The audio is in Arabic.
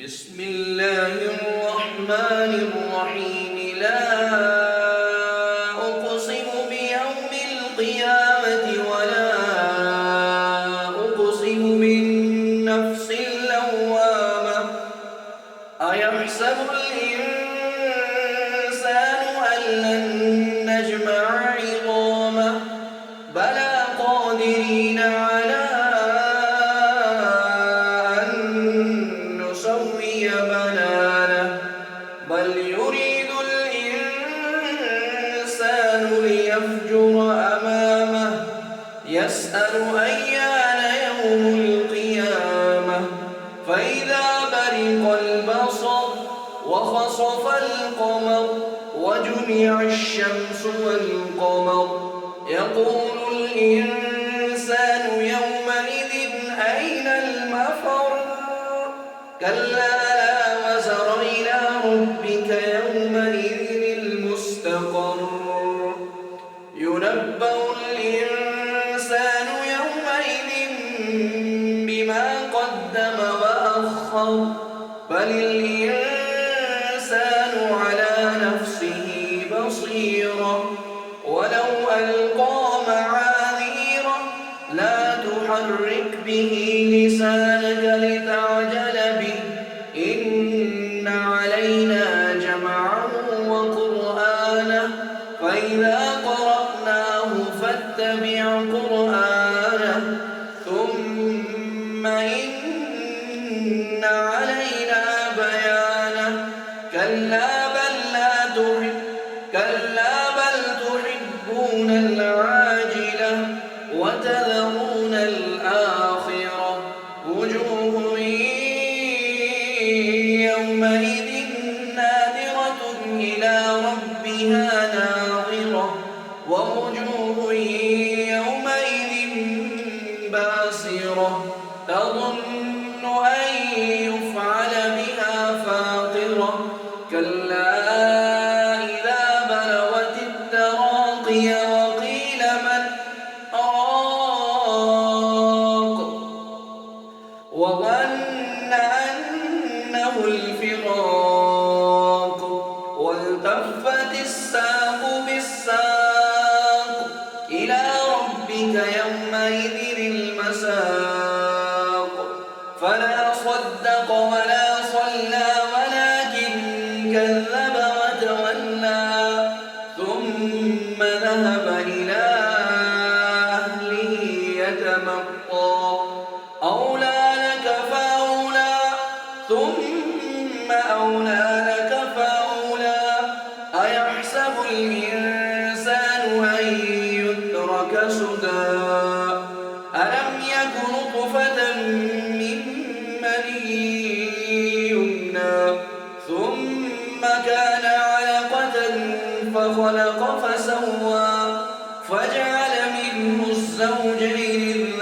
بسم الله الرحمن الرحيم. لا أقسم بيوم القيامة ولا أقسم بالنفس اللوامة. أيحسب الإنسان أن لن نجمع عظامه بلى قادرين على أن نسوي بنانه بل يريد الإنسان ليفجر أمامه يسأل أيان يوم القيامة فإذا برق البصر وخسف القمر وجمع الشمس والقمر يقول الإنسان يومئذ أين المفر كلا لا وزر إلى ربك يومئذ المستقر ينبأ الإنسان يومئذ بما قدم وأخر بل الإنسان على نفسه بصيرة ولو ألقى معاذيره لا تحرك به لسانك لتعجل به إن علينا جمعه وقرآنه فإذا قرأناه فاتبع قرآنه ثم إن علينا بيانه كلا بل تحبون العاجلة وتذرون الآخرة وجوه يومئذ ناظرة إلى ربها ناظرة ووجوه يومئذ باسرة تظن أن يفعل بها فاقرة كلا إذا بلغت التراقي وقيل من راق وظن أنه الفراق والتفت الساق بالساق إلى ربك يومئذ المساق فلا صدق ولا صلى ولكن كذب وتولى ثم ذهب إلى أهله يتمطى أولى لك فأولى ثم أولى لك فأولى أيحسب الإنسان أن يترك سدى ألم يك نطفة من مني يمنى ثم كان علقة فخلق فسوى فجعل منه الزوجين